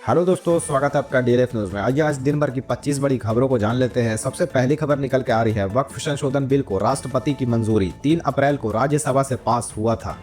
Hello दोस्तों, स्वागत है आपका डीएलएफ न्यूज में। आइए आज दिन भर की 25 बड़ी खबरों को जान लेते हैं। सबसे पहली खबर निकल के आ रही है, वक्फ संशोधन बिल को राष्ट्रपति की मंजूरी 3 अप्रैल को राज्यसभा से पास हुआ था।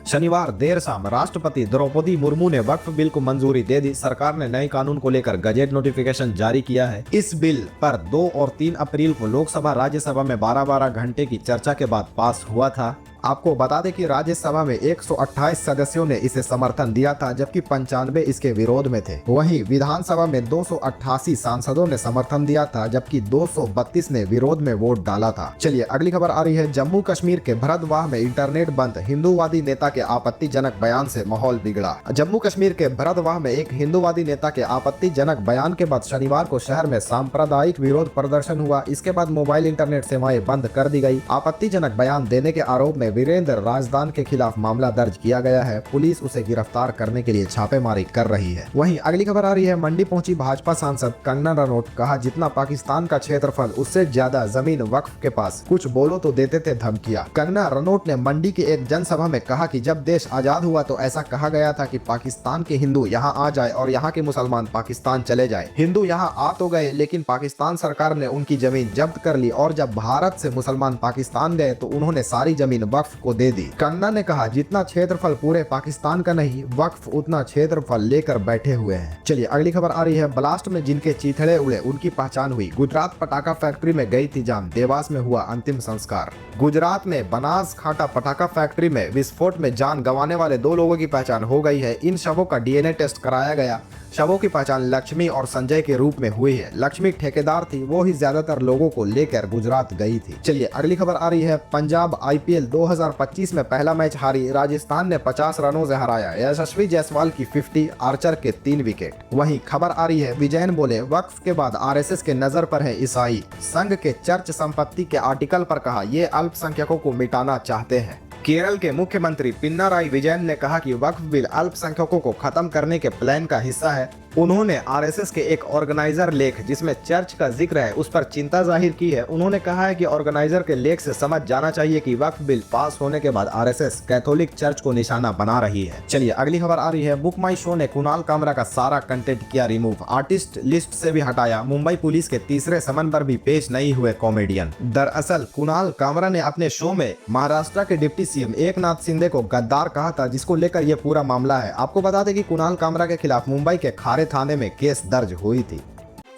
शनिवार देर शाम राष्ट्रपति द्रौपदी मुर्मू ने वक्फ बिल को मंजूरी दे दी। सरकार ने नए कानून को लेकर गजेट नोटिफिकेशन जारी किया है। इस बिल पर 2 और 3 अप्रैल को लोकसभा राज्यसभा में 12-12 घंटे की चर्चा के बाद पास हुआ था। आपको बता दें कि राज्यसभा में 128 सदस्यों ने इसे समर्थन दिया था, जबकि 95 इसके विरोध में थे। वहीं विधानसभा में 288 सांसदों ने समर्थन दिया था, जबकि 232 ने विरोध में वोट डाला था। चलिए अगली खबर आ रही है, जम्मू कश्मीर के भरतवाह में इंटरनेट बंद, हिंदूवादी नेता के आपत्तिजनक बयान से माहौल बिगड़ा। जम्मू कश्मीर के भरतवाह में एक हिंदूवादी नेता के आपत्तिजनक बयान के बाद शनिवार को शहर में सांप्रदायिक विरोध प्रदर्शन हुआ। इसके बाद मोबाइल इंटरनेट सेवाएं बंद कर दी गई। आपत्तिजनक बयान देने के आरोप में वीरेंद्र राजदान के खिलाफ मामला दर्ज किया गया है। पुलिस उसे गिरफ्तार करने के लिए छापेमारी कर रही है। वहीं अगली खबर आ रही है, मंडी पहुंची भाजपा सांसद कंगना रनौत, कहा जितना पाकिस्तान का क्षेत्रफल उससे ज्यादा जमीन वक्फ के पास, कुछ बोलो तो देते थे धमकियां। कंगना रनौत ने मंडी की एक जनसभा में कहा कि जब देश आजाद हुआ तो ऐसा कहा गया था कि पाकिस्तान के हिंदू यहाँ आ जाए और यहाँ के मुसलमान पाकिस्तान चले जाए। हिंदू यहाँ आ तो गए, लेकिन पाकिस्तान सरकार ने उनकी जमीन जब्त कर ली और जब भारत से मुसलमान पाकिस्तान गए तो उन्होंने सारी जमीन वक्फ को दे दी। कंगना ने कहा जितना क्षेत्रफल पूरे पाकिस्तान का नहीं, वक्फ उतना क्षेत्रफल लेकर बैठे हुए हैं। चलिए अगली खबर आ रही है, ब्लास्ट में जिनके चीथड़े उड़े उनकी पहचान हुई। गुजरात पटाखा फैक्ट्री में गई थी जान, देवास में हुआ अंतिम संस्कार। गुजरात में बनासकांठा पटाखा फैक्ट्री में विस्फोट में जान गंवाने वाले 2 लोगों की पहचान हो गई है। इन शवों का डीएनए टेस्ट कराया गया। शवों की पहचान लक्ष्मी और संजय के रूप में हुई है। लक्ष्मी ठेकेदार थी, वो ही ज्यादातर लोगों को लेकर गुजरात गई थी। चलिए अगली खबर आ रही है, पंजाब आईपीएल 2025 में पहला मैच हारी, राजस्थान ने 50 रनों से हराया। यशस्वी जायसवाल की 50, आर्चर के 3 विकेट। वहीं खबर आ रही है, विजयन बोले वक्फ के बाद आरएसएस के नजर पर है ईसाई। संघ के चर्च संपत्ति के आर्टिकल पर कहा ये अल्पसंख्यकों को मिटाना चाहते हैं। केरल के मुख्यमंत्री पिनाराई विजयन ने कहा कि वक्फ बिल अल्पसंख्यकों को खत्म करने के प्लान का हिस्सा है। उन्होंने आरएसएस के एक ऑर्गेनाइजर लेख जिसमें चर्च का जिक्र है उस पर चिंता जाहिर की है। उन्होंने कहा है कि ऑर्गेनाइजर के लेख से समझ जाना चाहिए कि वक्फ बिल पास होने के बाद आरएसएस कैथोलिक चर्च को निशाना बना रही है। चलिए अगली खबर आ रही है, बुक माई शो ने कुणाल कामरा का सारा कंटेंट किया रिमूव, आर्टिस्ट लिस्ट से भी हटाया। मुंबई पुलिस के तीसरे समन पर भी पेश नहीं हुए कॉमेडियन। दरअसल कुणाल कामरा ने अपने शो में महाराष्ट्र के डिप्टी सीएम एकनाथ शिंदे को गद्दार कहा था, जिसको लेकर यह पूरा मामला है। आपको बता दें कि कुणाल कामरा के खिलाफ मुंबई के खारे थाने में केस दर्ज हुई थी।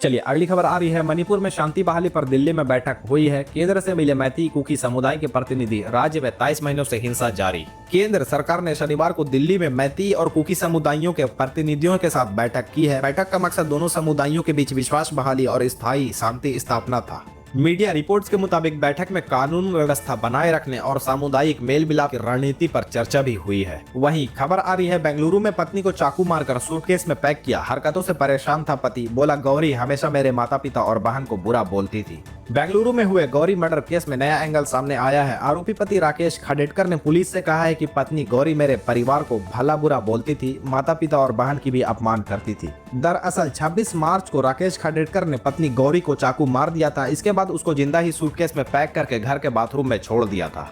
चलिए अगली खबर आ रही है, मणिपुर में शांति बहाली पर दिल्ली में बैठक हुई है। केंद्र से मिले मैती कुकी समुदाय के प्रतिनिधि, राज्य में 23 महीनों से हिंसा जारी। केंद्र सरकार ने शनिवार को दिल्ली में मैती और कुकी समुदायों के प्रतिनिधियों के साथ बैठक की है। बैठक का मकसद दोनों समुदायों के बीच विश्वास बहाली और स्थायी शांति स्थापना था। मीडिया रिपोर्ट्स के मुताबिक बैठक में कानून व्यवस्था बनाए रखने और सामुदायिक मेल मिलाप की रणनीति पर चर्चा भी हुई है। वहीं खबर आ रही है, बेंगलुरु में पत्नी को चाकू मारकर सूटकेस में पैक किया। हरकतों से परेशान था पति, बोला गौरी हमेशा मेरे माता पिता और बहन को बुरा बोलती थी। बेंगलुरु में हुए गौरी मर्डर केस में नया एंगल सामने आया है। आरोपी पति राकेश खडेटकर ने पुलिस से कहा है कि पत्नी गौरी मेरे परिवार को भला बुरा बोलती थी, माता पिता और बहन की भी अपमान करती थी। दरअसल 26 मार्च को राकेश खडेटकर ने पत्नी गौरी को चाकू मार दिया था। इसके बाद उसको जिंदा ही सूटकेस में पैक करके घर के बाथरूम में छोड़ दिया था।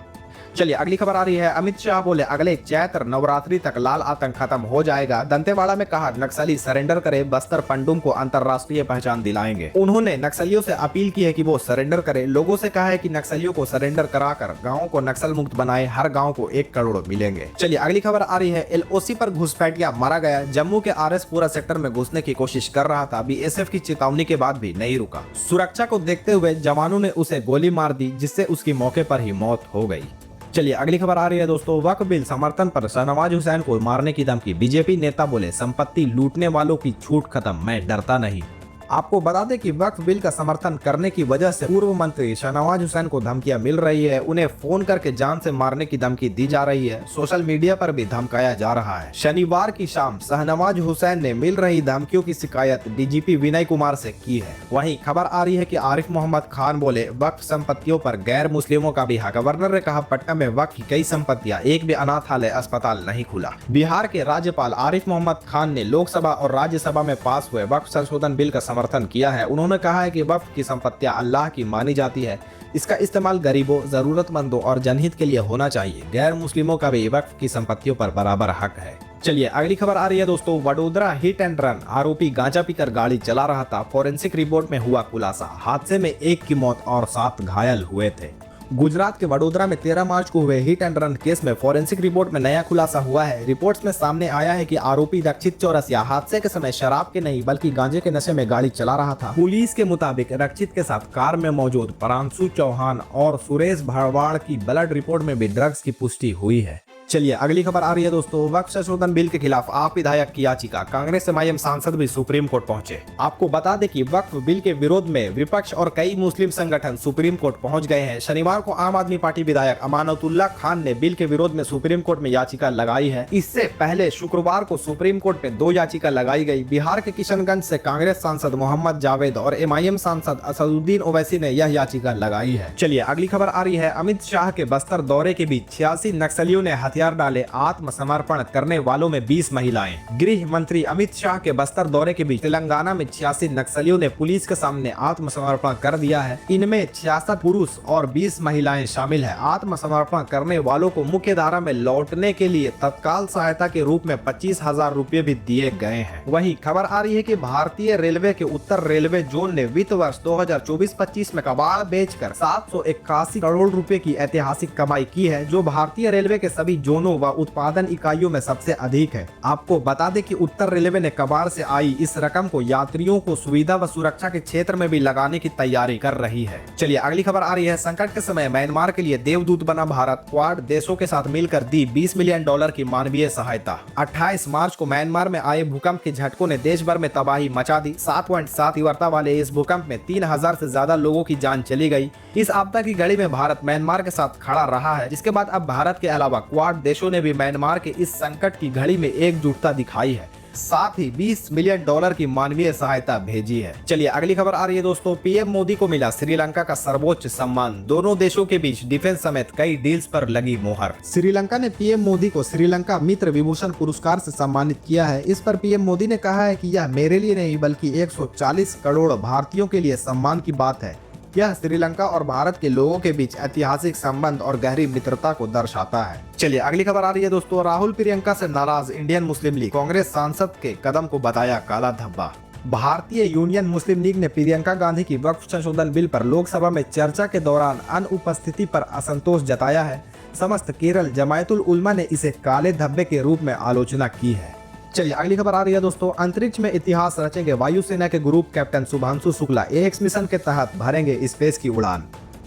चलिए अगली खबर आ रही है, अमित शाह बोले अगले चैत्र नवरात्रि तक लाल आतंक खत्म हो जाएगा। दंतेवाड़ा में कहा नक्सली सरेंडर करे, बस्तर पंडुम को अंतर्राष्ट्रीय पहचान दिलाएंगे। उन्होंने नक्सलियों से अपील की है कि वो सरेंडर करे। लोगों से कहा है कि नक्सलियों को सरेंडर कराकर गाँव को नक्सल मुक्त बनाए, हर गाँव को 1 करोड़ मिलेंगे। चलिए अगली खबर आ रही है, एलओसी पर घुसपैठिया मारा गया। जम्मू के आरएसपुरा सेक्टर में घुसने की कोशिश कर रहा था, बीएसएफ की चेतावनी के बाद भी नहीं रुका। सुरक्षा को देखते हुए जवानों ने उसे गोली मार दी, जिससे उसकी मौके पर ही मौत हो गई। चलिए अगली खबर आ रही है दोस्तों, वक्फ बिल समर्थन पर शाहनवाज हुसैन को मारने की धमकी। बीजेपी नेता बोले संपत्ति लूटने वालों की छूट खत्म, मैं डरता नहीं। आपको बता दें कि वक्फ बिल का समर्थन करने की वजह से पूर्व मंत्री शाहनवाज हुसैन को धमकियां मिल रही है। उन्हें फोन करके जान से मारने की धमकी दी जा रही है। सोशल मीडिया पर भी धमकाया जा रहा है। शनिवार की शाम शाहनवाज हुसैन ने मिल रही धमकियों की शिकायत डीजीपी विनय कुमार से की है। वहीं खबर आ रही है कि आरिफ मोहम्मद खान बोले वक्फ संपत्तियों पर गैर मुस्लिमों का भी हक। गवर्नर ने कहा पटना में वक्फ की कई संपत्तियां, एक भी अनाथालय अस्पताल नहीं खुला। बिहार के राज्यपाल आरिफ मोहम्मद खान ने लोकसभा और राज्यसभा में पास हुए वक्फ संशोधन बिल का समर्थन किया है। उन्होंने कहा है कि वक्फ की संपत्तियां अल्लाह की मानी जाती है, इसका इस्तेमाल गरीबों, जरूरतमंदों और जनहित के लिए होना चाहिए। गैर मुस्लिमों का भी वक्फ की संपत्तियों पर बराबर हक है। चलिए अगली खबर आ रही है दोस्तों, वडोदरा हिट एंड रन, आरोपी गांजा पीकर गाड़ी चला रहा था, फोरेंसिक रिपोर्ट में हुआ खुलासा, हादसे में 1 की मौत और 7 घायल हुए थे। गुजरात के वडोदरा में 13 मार्च को हुए हिट एंड रन केस में फोरेंसिक रिपोर्ट में नया खुलासा हुआ है। रिपोर्ट्स में सामने आया है कि आरोपी रक्षित चौरसिया हादसे के समय शराब के नहीं बल्कि गांजे के नशे में गाड़ी चला रहा था। पुलिस के मुताबिक रक्षित के साथ कार में मौजूद प्रांशु चौहान और सुरेश भरवाड़ की ब्लड रिपोर्ट में भी ड्रग्स की पुष्टि हुई है। चलिए अगली खबर आ रही है दोस्तों, वक्फ संशोधन बिल के खिलाफ आप विधायक की याचिका, कांग्रेस एमआईएम सांसद भी सुप्रीम कोर्ट पहुंचे। आपको बता दें कि वक्फ बिल के विरोध में विपक्ष और कई मुस्लिम संगठन सुप्रीम कोर्ट पहुंच गए हैं। शनिवार को आम आदमी पार्टी विधायक अमानतुल्लाह खान ने बिल के विरोध में सुप्रीम कोर्ट में याचिका लगाई है। इससे पहले शुक्रवार को सुप्रीम कोर्ट में 2 याचिका लगाई गई। बिहार के किशनगंज से कांग्रेस सांसद मोहम्मद जावेद और एमआईएम सांसद असदुद्दीन ओवैसी ने यह याचिका लगाई है। चलिए अगली खबर आ रही है, अमित शाह के बस्तर दौरे के बीच 86 नक्सलियों ने हथियार डाले, आत्मसमर्पण करने वालों में 20 महिलाएं। गृह मंत्री अमित शाह के बस्तर दौरे के बीच तेलंगाना में 86 नक्सलियों ने पुलिस के सामने आत्मसमर्पण कर दिया है। इनमें 66 पुरुष और 20 महिलाएं शामिल है। आत्मसमर्पण करने वालों को मुख्य धारा में लौटने के लिए तत्काल सहायता के रूप में 25,000 रुपए भी दिए गए हैं। वहीं खबर आ रही है कि भारतीय रेलवे के उत्तर रेलवे जोन ने वित्त वर्ष 2024-25 में कबाड़ बेचकर 781 करोड़ रुपए की ऐतिहासिक कमाई की है, जो भारतीय रेलवे के सभी जोनों व उत्पादन इकाइयों में सबसे अधिक है। आपको बता दें कि उत्तर रेलवे ने कबाड़ से आई इस रकम को यात्रियों को सुविधा व सुरक्षा के क्षेत्र में भी लगाने की तैयारी कर रही है। चलिए अगली खबर आ रही है, संकट के समय म्यांमार के लिए देवदूत बना भारत, क्वाड देशों के साथ मिलकर दी $20 मिलियन की मानवीय सहायता। 28 मार्च को म्यांमार में आए भूकंप के झटकों ने देश भर में तबाही मचा दी। 7.7 तीव्रता वाले इस भूकंप में 3,000 से ज्यादा लोगों की जान चली गई। इस आपदा की घड़ी में भारत म्यांमार के साथ खड़ा रहा है, जिसके बाद अब भारत के अलावा क्वाड देशों ने भी म्यांमार के इस संकट की घड़ी में एकजुटता दिखाई है, साथ ही $20 मिलियन की मानवीय सहायता भेजी है। चलिए अगली खबर आ रही है दोस्तों, पीएम मोदी को मिला श्रीलंका का सर्वोच्च सम्मान, दोनों देशों के बीच डिफेंस समेत कई डील्स पर लगी मोहर। श्रीलंका ने पीएम मोदी को श्रीलंका मित्र विभूषण पुरस्कार से सम्मानित किया है। इस पर पीएम मोदी ने कहा है कि यह मेरे लिए नहीं बल्कि 140 करोड़ भारतीयों के लिए सम्मान की बात है। यह श्रीलंका और भारत के लोगों के बीच ऐतिहासिक संबंध और गहरी मित्रता को दर्शाता है। चलिए अगली खबर आ रही है दोस्तों, राहुल प्रियंका से नाराज इंडियन मुस्लिम लीग, कांग्रेस सांसद के कदम को बताया काला धब्बा। भारतीय यूनियन मुस्लिम लीग ने प्रियंका गांधी की वक्फ संशोधन बिल पर लोकसभा में चर्चा के दौरान अनुपस्थिति पर असंतोष जताया है। समस्त केरल जमायतुल उलमा ने इसे काले धब्बे के रूप में आलोचना की है। चलिए अगली खबर आ रही है दोस्तों, अंतरिक्ष में इतिहास रचेंगे वायुसेना के group captain Shubhanshu Shukla, ax mission के तहत भरेंगे स्पेस की उड़ान।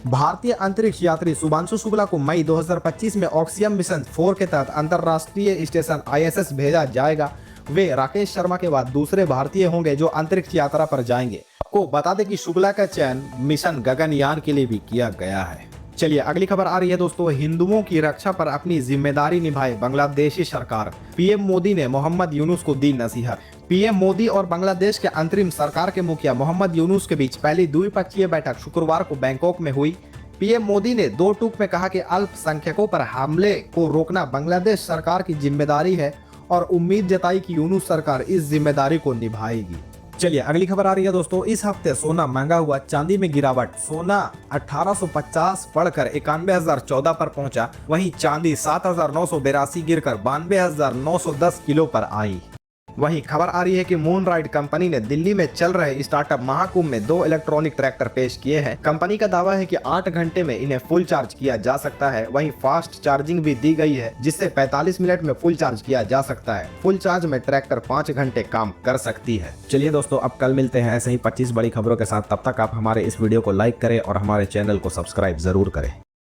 भारतीय अंतरिक्ष यात्री शुभांशु शुक्ला को मई 2025 में ऑक्सियम मिशन 4 के तहत अंतरराष्ट्रीय स्टेशन ISS भेजा जाएगा। वे राकेश शर्मा के बाद दूसरे भारतीय होंगे जो अंतरिक्ष यात्रा पर जाएंगे। आपको बता दें कि शुक्ला का चयन मिशन गगनयान के लिए भी किया गया है। चलिए अगली खबर आ रही है दोस्तों, हिंदुओं की रक्षा पर अपनी जिम्मेदारी निभाए बांग्लादेशी सरकार, पीएम मोदी ने मोहम्मद यूनुस को दी नसीहत। पीएम मोदी और बांग्लादेश के अंतरिम सरकार के मुखिया मोहम्मद यूनुस के बीच पहली द्विपक्षीय बैठक शुक्रवार को बैंकॉक में हुई। पीएम मोदी ने 2 टूक में कहा कि अल्पसंख्यकों पर हमले को रोकना बांग्लादेश सरकार की जिम्मेदारी है और उम्मीद जताई कि यूनुस सरकार इस जिम्मेदारी को निभाएगी। चलिए अगली खबर आ रही है दोस्तों, इस हफ्ते सोना महंगा हुआ, चांदी में गिरावट। सोना 1850 बढ़कर 91,014 पर पहुंचा, वहीं चांदी 7,982 गिरकर 92,910 किलो पर आई। वहीं खबर आ रही है कि मून राइड कंपनी ने दिल्ली में चल रहे स्टार्टअप महाकुंभ में 2 इलेक्ट्रॉनिक ट्रैक्टर पेश किए हैं। कंपनी का दावा है कि 8 घंटे में इन्हें फुल चार्ज किया जा सकता है। वहीं फास्ट चार्जिंग भी दी गई है, जिससे 45 मिनट में फुल चार्ज किया जा सकता है। फुल चार्ज में ट्रैक्टर 5 घंटे काम कर सकती है। चलिए दोस्तों, अब कल मिलते हैं ऐसे ही 25 बड़ी खबरों के साथ। तब तक आप हमारे इस वीडियो को लाइक करें और हमारे चैनल को सब्सक्राइब जरूर करें।